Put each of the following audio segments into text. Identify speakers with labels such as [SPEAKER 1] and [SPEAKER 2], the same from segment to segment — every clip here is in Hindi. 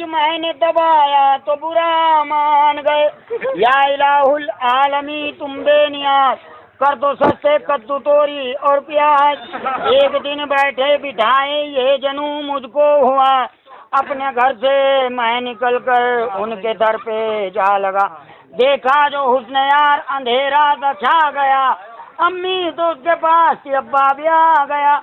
[SPEAKER 1] मैंने दबाया तो बुरा मान गए। या इलाहुल आलमी तुम बेनियाज कर दो सस्ते कद्दू तोरी और प्याज। एक दिन बैठे बिठाए ये जनू मुझको हुआ, अपने घर से मैं निकल कर उनके दर पे जा लगा। देखा जो हुस्न यार अंधेरा सा छा गया, अम्मी तो उसके पास थी, अब्बा भी आ गया।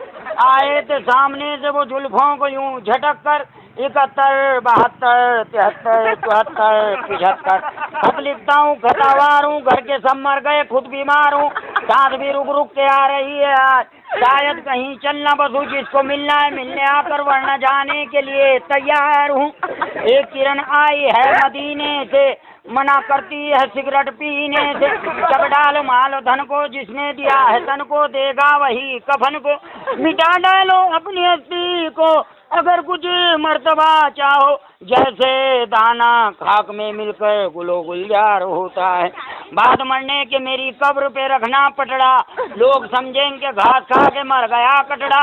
[SPEAKER 1] आए थे सामने से वो जुल्फों को यूं झटक कर, 71 72 73 74 75। खत लिखता हूँ खतावार हूँ, घर के सब मर गए खुद बीमार हूँ, सांस भी रुक रुक के आ रही है आज। शायद कहीं चलना बसू, जिसको मिलना है मिलने आकर, वरना जाने के लिए तैयार हूँ। एक किरण आई है मदीने से, मना करती है सिगरेट पीने से। जब डालो मालो धन को, जिसने दिया है तन को देगा वही कफन को। मिटा डालो अपनी हस्ती को अगर कुछ मर्तबा चाहो, जैसे दाना खाक में मिलकर गुलो गुलजार होता है। बाद मरने के मेरी कब्र पे रखना पटड़ा, लोग समझेंगे घास खा के मर गया कटड़ा।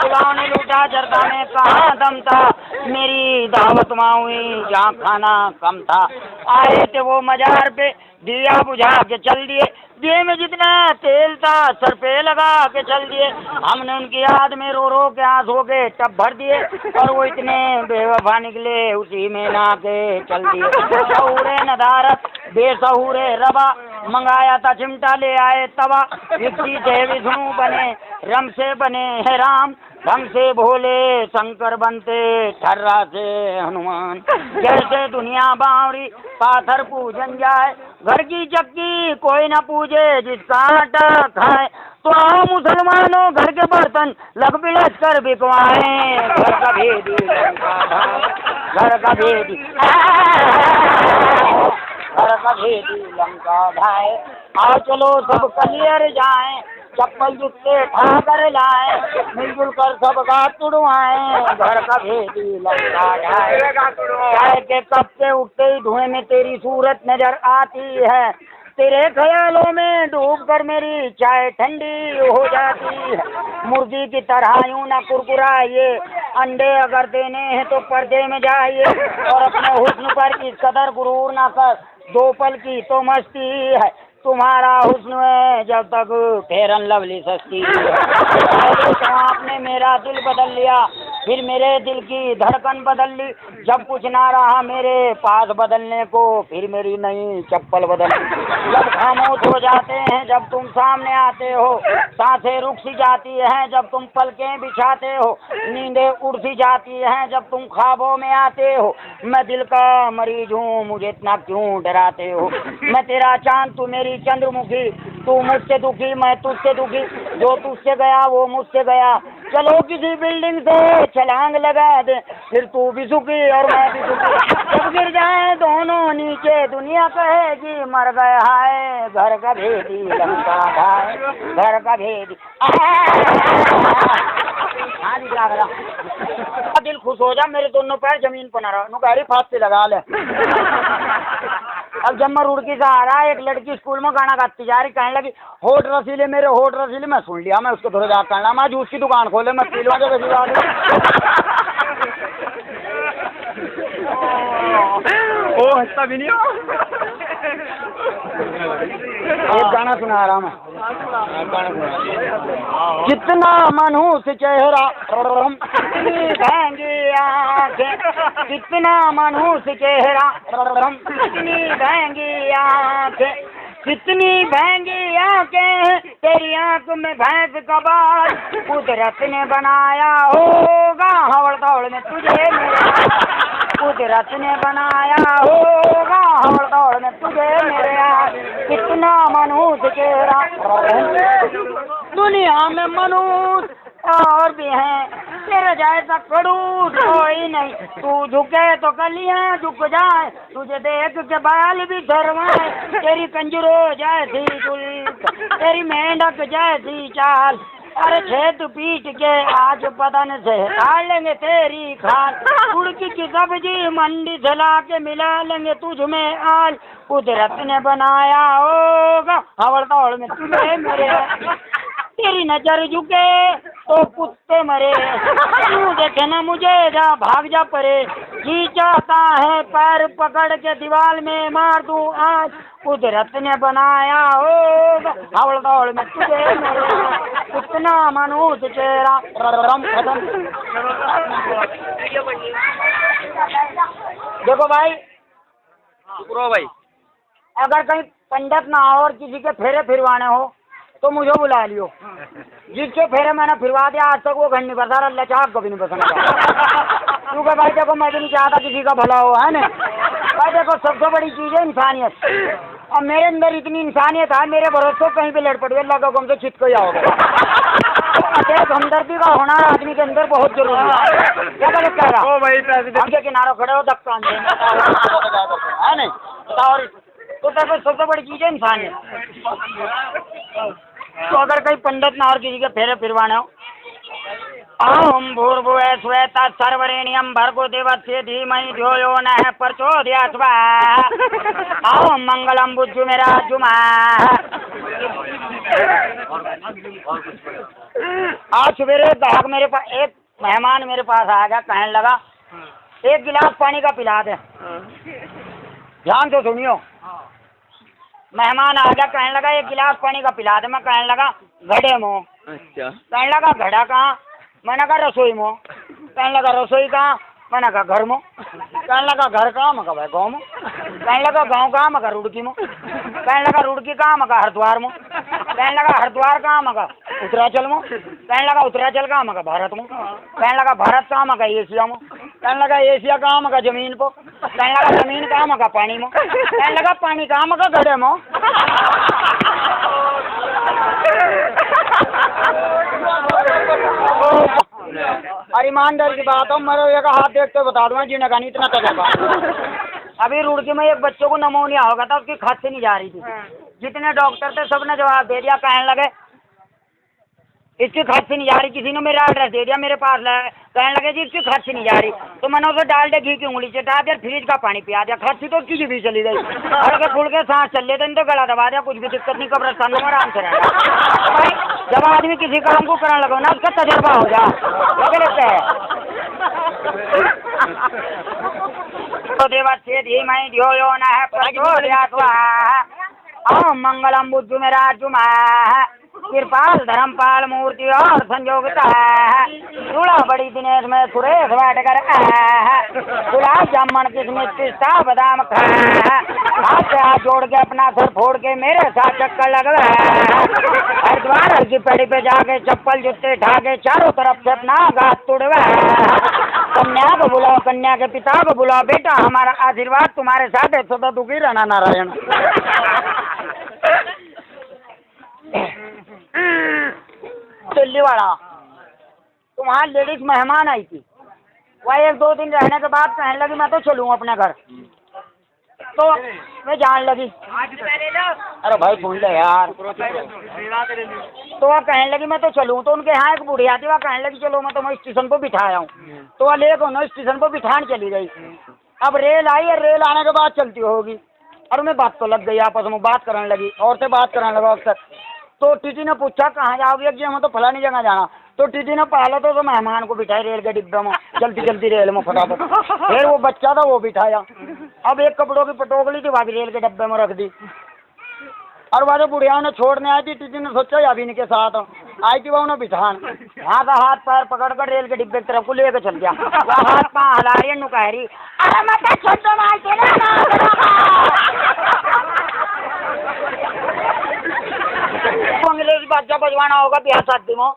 [SPEAKER 1] गाँव ने लूटा जरदा में कहाँ दम था, मेरी दावत माँ हुई जहाँ खाना कम था। आए थे वो मजार पे, दिया बुझा के चल दिए, दिए में जितना तेल था सर पे लगा के चल दिए। हमने उनकी याद में रो रो के आंसू के टब भर दिए, और वो इतने बेवफा निकले उसी में ना के चल दिए। शऊरे नदारत बेसहूरे रबा, मंगाया था चिमटा ले आए तवा। विक्सी से विष्णु बने, रम से बने है राम, ढंग से भोले शंकर बनते, ठर्रा से हनुमान। जैसे दुनिया बावरी पाथर पूजन जाए, घर की चक्की कोई न पूजे जिसका आटा खाए। तो आओ मुसलमानों घर के बर्तन लग बिलट कर बिकवाएं, घर का भेदी घर का भेदी घर का भेदी लंका ढाए। आओ चलो सब कलियर जाएं, चप्पल जूते उठा कर लाए, मिलजुल कर सब का तुड़वाएं, घर का भेदी लंका ढाए। चाय के कप से उठते ही धुएं में तेरी सूरत नजर आती है, तेरे ख्यालों में डूब कर मेरी चाय ठंडी हो जाती है। मुर्गी की तरह यूं ना कुरकुराइए, अंडे अगर देने हैं तो पर्दे में जाइए, और अपने हुस्न पर इस कदर गुरूर ना कर, 2 पल की तो मस्ती है तुम्हारा हुस्न है जब तक फेरन लवली सस्ती है। तो आपने मेरा दिल बदल लिया, फिर मेरे दिल की धड़कन बदल ली। जब कुछ ना रहा मेरे पास बदलने को, फिर मेरी नई चप्पल बदल ली। जब खामोश हो जाते हैं जब तुम सामने आते हो, सांसें रुक सी जाती हैं जब तुम पलकें बिछाते हो, नींदें उड़ सी जाती हैं जब तुम ख्वाबों में आते हो। मैं दिल का मरीज हूँ, मुझे इतना क्यों डराते हो। मैं तेरा चांद तू मेरी चंद्रमुखी, तू मुझसे दुखी मैं तुझसे दुखी, जो तुझसे गया वो मुझसे गया। चलो किसी बिल्डिंग से छलांग लगा दे, फिर तू भी सुखी और मैं भी सुखी। जब गिर जाए दोनों नीचे दुनिया कहेगी मर गया है, घर का भेदी लंका ढाए, घर का भेदी। हाँ जी क्या करा, दिल खुश हो जा, मेरे दोनों पैर जमीन पर ना रहा, नु गाड़ी फात से लगा ले। अब जब मैं रुड़की से आ रहा, एक लड़की स्कूल में गाना गाती जा रही, कहने लगी होठ रसीले मेरे होठ रसीले। मैं सुन लिया, मैं उसको थोड़ा याद करना, मैं जूस की दुकान खोले, मैं पी लूँगा जो ओ हंसता भी नहीं हो। एक गाना सुना रहा मैं, कितना मनहूस चेहरा महंगी आंखें, कितना मनहूस चेहरा कितनी महंगी आंखें, कितनी महंगी आंखें तेरी आंख में भैंस का बाल। कुदरत ने बनाया होगा हवड़ दौड़ में तुझे मेरे, कुदरत ने बनाया होगा हवड़ दौड़ में तुझे मेरे। कितना मनहूस चेहरा, दुनिया में मनहूस और भी हैं, तेरा जैसा खड़ूस कोई नहीं। तू झुके तो कलियां झुक जाए, तुझे देख के बाल भी झरवाए। तेरी कंजरो जैसी जुल्फ, तेरी मेंढक जैसी चाल, अरे छेद पीट के आज बदन से काट लेंगे तेरी खाल। उड़की की सब्जी मंडी से ला के मिला लेंगे तुझ में आल। कुदरत ने बनाया होगा हवड़ दौड़ में तुझे मेरे, तेरी नजर झुके तो कुत्ते मरे, तू देखे ना मुझे जा भाग जा परे, जी चाहता है पैर पकड़ के दीवार में मार दूं आज, कुदरत ने बनाया होगा हवल दौड़ में तुझे मेरे, कितना मनुष्य चेहरा खत्म। देखो भाई,
[SPEAKER 2] भाई
[SPEAKER 1] अगर कहीं पंडित ना हो और किसी के फेरे फिरवाने हो तो मुझे बुला लियो। जिसके फेरे मैंने फिरवा दिया आज तक वो घर नहीं बसा, अल्लाह चाह कभी नहीं बसना। क्योंकि भाई देखो मैं भी नहीं चाहता किसी का भला हो, है ना भाई। देखो सबसे बड़ी चीज है इंसानियत, और मेरे अंदर इतनी इंसानियत है, मेरे भरोसे कहीं पे लड़ पड़े अल्लाह का कम से छिटको जाओगे। तो हमदर्दी का होना आदमी के अंदर बहुत जरूरी है। क्या गलत कह रहा हम के किनारे खड़े हो धक्का है नहीं बताओ। तो सबसे बड़ी चीज है इंसानियत। तो अगर कहीं पंडित ना और किसी के फेरे फिरवाने हो, ओम भूर्भुवः स्वः सर्वरेण्यं भर्गो देवस्य धीमहि धियो यो नः प्रचोदयात् स्वाहा। ओम मंगलम बुद्धि मेरा जुमा। आज सवेरे ग्राहक मेरे पास, एक मेहमान मेरे पास आ गया, कहने लगा एक गिलास पानी का पिला दे। ध्यान से सुनियो, मेहमान आ गया, कहने लगा एक गिलास पानी का पिला दे। मैं कहने लगा घड़े में।
[SPEAKER 2] अच्छा।
[SPEAKER 1] कहने लगा घड़ा कहाँ? मैंने कहा रसोई में। कहने लगा रसोई कहाँ? मैंने कहा घर में। कहने लगा घर कहाँ? मैं कहा भाई गाँव में। कहने लगा गाँव कहाँ? मैं कहा रुड़की में। कहने लगा रुड़की कहाँ? मैं कहा हरिद्वार में। कहने लगा हरिद्वार कहाँ? मैं कहा उत्तरांचल में। कहने लगा उत्तरांचल कहाँ? मैं कहा भारत में। कहने लगा भारत कहाँ? मैं कहा एशिया में। कहने लगा एशिया कहाँ? मैं कहा जमीन पर। कहने लगा जमीन कहाँ? मैं कहा पानी में। कहने लगा पानी कहाँ? मैं कहा घड़े में। और ईमानदारी की बात हो, मेरे एक हाथ देखते बता दूंगा जीने का नहीं इतना तजर्बा। अभी रुड़की में एक बच्चों को नमोनिया हो गया था, उसकी खांसी नहीं जा रही थी। जितने डॉक्टर थे सबने जवाब दे दिया, कहने लगे इसकी खांसी नहीं जा रही। किसी ने मेरा एड्रेस दे दिया, मेरे पास कहने लगे जी इसकी खांसी नहीं जा रही। तो मैंने उसे डाल घी की उंगली चटा दिया, फ्रिज का पानी पिया दिया, खांसी तो उसकी भी चली गई। हल्के फुल्के सांस चल लेते, तो गला दबा दिया, कुछ भी दिक्कत नहीं, कब्रिस्तान में आराम से रहना। जब आदमी किसी काम को करने लगो ना, उसका तजर्बा हो जा लगता है। तो देवस्य धीमहि धियो यो नः प्रचोदयात् स्वाहा। ओम मंगलम बुद्धि मेरा जुमा। कृपाल धर्मपाल मूर्ति और संयोगता है, दूल्हा बड़ी दिनेश में सुरेश बैठ कर गुलाब जामुन किसमिस पिस्ता बादाम खा, हाथ से हाथ जोड़ के अपना सर फोड़ के मेरे साथ चक्कर लगवा। हरिद्वार की पेड़ी पे जाके चप्पल जूते ढाके चारों तरफ से अपना घास तोड़वा। कन्या को बुलाओ, कन्या के पिता को बुलाओ, बेटा हमारा आशीर्वाद तुम्हारे साथ है, सदा दुखी रहना नारायण। दिल्ली वाला तो वहाँ लेडीज मेहमान आई थी, वह 1-2 दिन रहने के बाद कहने लगी मैं तो चलूँ अपने घर। तो मैं जान लगी, अरे भाई सुन ले यार। तो वह कहने लगी मैं तो चलूँ। तो उनके यहाँ एक बुढ़िया थी, वह कहने लगी चलो मैं तुम्हें स्टेशन पर बिठाया हूँ। तो वह लेकर उन्हें स्टेशन पर बिठाने चली गई। अब रेल आई और रेल आने के बाद चलती होगी, और उन्हें बात तो लग गई, आपस में बात करने लगी, और से बात करने लगा अक्सर। तो टीटी ने पूछा कहाँ जाओगे? जी हमें तो फलानी जगह जाना। तो टीटी ने पहले तो मेहमान को बिठाई रेल के डिब्बे में, जल्दी जल्दी रेल में फटाफट। फिर वो बच्चा था वो बिठाया। अब एक कपड़ों की पटोकली थी, वह भी रेल के डब्बे में रख दी। और वह जो बुढ़िया ने छोड़ने आई थी, टीटी ने सोचा अभी इनके साथ आई थी, वह उन्हें बिठान। वहाँ का हाथ पैर पकड़ कर रेल के डिब्बे की तरफ को लेकर चल गया। वह हाथ पाँव हिला रही है, कह रही अरे मैं इंग्लिश बाजा बजवाना होगा ब्याह शादी में,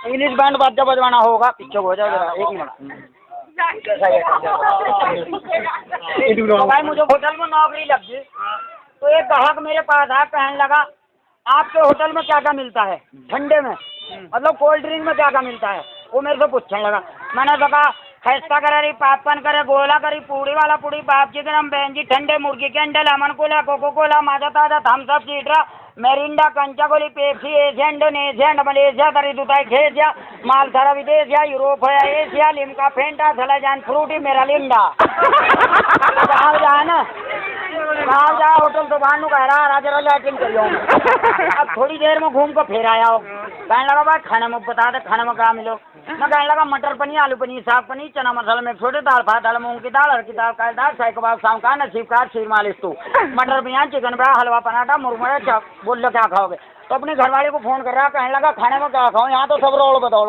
[SPEAKER 1] इंग्लिश बैंड बाजा बजवाना होगा। पीछे हो जाओ जरा, एक मिनट। तो भाई मुझे होटल में नौकरी लग गई। तो एक ग्राहक मेरे पास आया, कहने लगा आपके होटल में क्या क्या मिलता है ठंडे में, मतलब कोल्ड ड्रिंक में क्या क्या मिलता है? वो मेरे से पूछने लगा। मैंने कहा खस्ता करी, पापन करे, गोला करी, पूड़ी वाला पूड़ी, बाप जी गरम, बहन जी ठंडे, मुर्गी के अंडे, लेमन कोला, कोको कोला, माजा ताजा, थम्स अप, सीड्रा, मेरिंडा, कंचा गोली, पेप्सी, एशिया, इंडोनेशिया, मलेशिया, दरी दुताई, खेसिया, माल सारा विदेशिया, यूरोप है, एशिया, लिमका, फेंटा, सलाजान, फ्रूटी, मेरा लिंडा। कहाँ जाए ना कहा जा होटल तो बानू कह रहा जरा लैट्रिन करियो। अब थोड़ी देर में घूम कर फिर आया हो, कहने लगा भाई खाने में बता दे खाने में क्या मिलो। मैं कहने लगा मटर पनीर, आलू पनीर, साग पनीर, चना मसाला में छोटे, दाल भात, दाल मूंग की दाल, हर की दाल, काली दाल, शाही कबाब, शाम का नसीब का, शीर मालिश तू, मटर पनीर, चिकन ब्रा, हलवा पराठा, मुरमुरे, क्या बोल लो क्या खाओगे। तो अपने घरवाले को फोन कर रहा, कहने लगा खाने में क्या खाऊं, यहाँ तो सब रोल बताओ।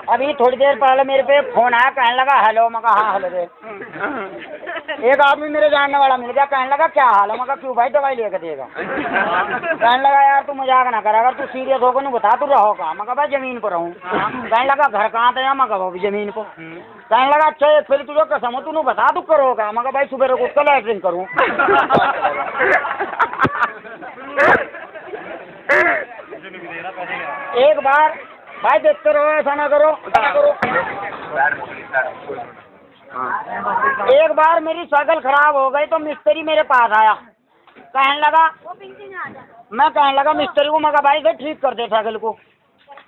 [SPEAKER 1] अभी थोड़ी देर पहले मेरे पे फोन आया, कहने लगा हेलो। मैं कहा हाँ हेलो रे। एक आदमी मेरे जानने वाला मिल गया, कहने लगा क्या हाल है। मैं कहा क्यों भाई दवाई लेकर देगा। कहने लगा यार तू मजाक ना कर, अगर तू सीरियस होकर नहीं बता तू रहो कहाँ। मैं कहा भाई जमीन पर रहूँ। कहने लगा घर कहाँ था। मैं कहा भी जमीन को। कहने लगा अच्छा फिर तुझे कसम हो तू बता तू करो का। मैं कहा भाई सुबह रोज उसका लैट्रिन करूँ। एक बार भाई देखते रहो, ऐसा ना करो। एक बार मेरी साइकिल खराब हो गई तो मिस्त्री मेरे पास आया, कहने लगा, मैं कहने लगा मिस्त्री को, मैं कहा भाई से ठीक कर दे साइकिल को।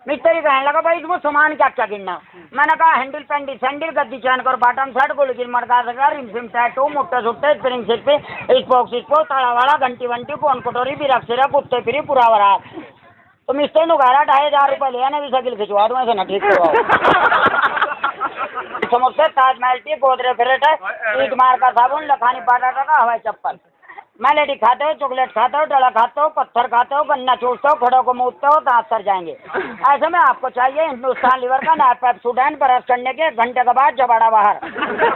[SPEAKER 1] मिस्त्री कहने लगा भाई इसमें सामान क्या क्या गिनना। मैंने कहा हैंडल पेंडी सैंडल, गद्दी चैन कर, बॉटम शर्ट, गोलगिल मटका सका, रिमसिम टैटू, मुट्टा सुट्टे, स्प्रिंग सेट पे, स्पोक ताला वाला, घंटी वंटी, फोन कटोरी, बिरक सिरप, कुत्ते फिरी, पूरा वरात। तो मिस्त्री ने कहा 2500 रुपये ले आने भी साइकिल खिंचवा दूँ, ऐसे ना ठीक करवाओ। समझते ताजमहल टी, गोदरे फ्रेट है, ईट मार का साबुन, लखानी पाटा का हवाई चप्पल, मैलेडी खाते हो, चॉकलेट खाते हो, डला खाते हो, पत्थर खाते हो, गन्ना चूसते हो, खड़ों को मूतते हो, दांत सर जाएंगे। ऐसे में आपको चाहिए हिंदुस्तान लीवर का नाप पैप सुडैन, ब्रश करने के 1 घंटे के बाद जबाड़ा बाहर,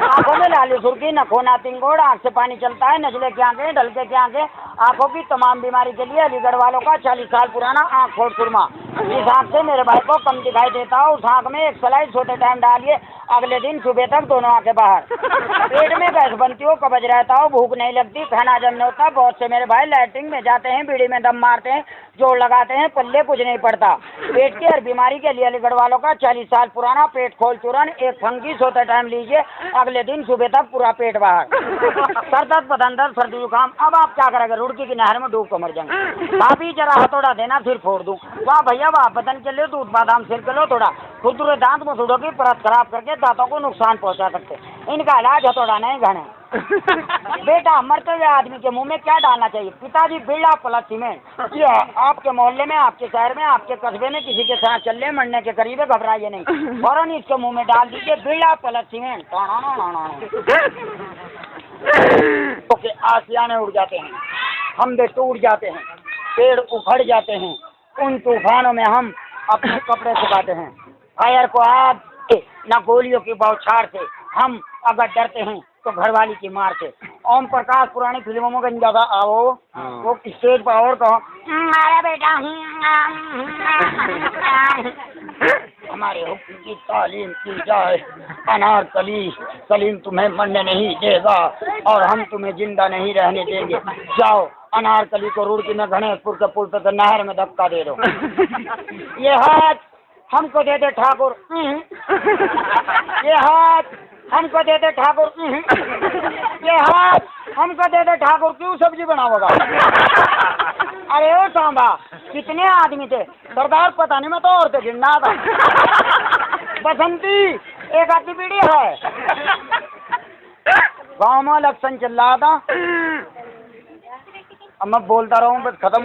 [SPEAKER 1] आंखों में लाली सुर्खी, नखोना तिंगोड़, आंख से पानी चलता है, नजले की आंखें, ढलके की आंखें, आंखों की तमाम बीमारी के लिए अलीगढ़ वालों का 40 साल पुराना आंख फोड़ सुरमा। इस आंख से मेरे भाई को कम दिखाई देता हो, उस आंख में एक सलाई छोटे टाइम डालिए, अगले दिन सुबह तक दोनों आंखें बाहर। पेट में गैस बनती हो, कब्ज रहता हो, भूख नहीं लगती, खाना हजम नहीं होता। बहुत से मेरे भाई लैट्रिन में जाते हैं, बीड़ी में दम मारते हैं, जोड़ लगाते हैं, पल्ले कुछ नहीं पड़ता। पेट की हर बीमारी के लिए अलीगढ़ वालों का 40 साल पुराना पेट खोल चूरन, एक फंगी सोते टाइम लीजिए, अगले दिन सुबह तक पूरा पेट बाहर। सर दर्द, बदन दर्द, सर्दी जुकाम, अब आप क्या करेंगे, रुड़की की नहर में डूब कर मर जाएंगे। भाभी जरा हथौड़ा देना फिर फोड़ दूं। वाह भैया वाह, बदन के लिए दूध बादाम सिर के लो थोड़ा, खुरदुरे दांत मसूड़ों की परत खराब करके दांतों को नुकसान पहुंचा सकते, इनका इलाज हथौड़ा नहीं घने। बेटा मरते हुए आदमी के मुंह में क्या डालना चाहिए। पिताजी बिरला प्लस सीमेंट। ये आपके मोहल्ले में, आपके शहर में, आपके कस्बे में किसी के साथ चलने मरने के करीब है, घबराइए नहीं, फौरन इसके मुंह में डाल दीजिए बिरला प्लस सीमेंट। ओके, आसियाने उड़ जाते हैं, हम भी टूट जाते हैं, पेड़ उखड़ जाते हैं, उन तूफानों में हम अपने कपड़े सुखाते हैं। फायर को आग न गोलियों की बौछार से, हम अगर डरते हैं तो घरवाली की मार से। ओम प्रकाश पुरानी फिल्मों में गंजा था, आओ वो स्टेज पर और कहो अरे बेटा हमारे हुक्म की तालीम की जाए, अनारकली सलीम तुम्हें मरने नहीं देगा और हम तुम्हें जिंदा नहीं रहने देंगे। जाओ अनारकली को रुड़की में गणेशपुर के पुल पे नहर में धक्का दे दो। ये हाथ हमको दे दे ठाकुर, ये हाथ हमको दे दे ठाकुर, ये हाथ हमको दे दे ठाकुर, क्यों सब्जी बनाओगा। अरे ओ सांबा कितने आदमी थे सरदार, पता नहीं मैं तो औरतें गिनना था। बसंती एक आधी पीढ़ी है, गाँव में इलेक्शन चल रहा था, अब मैं बोलता रहूं बस खत्म।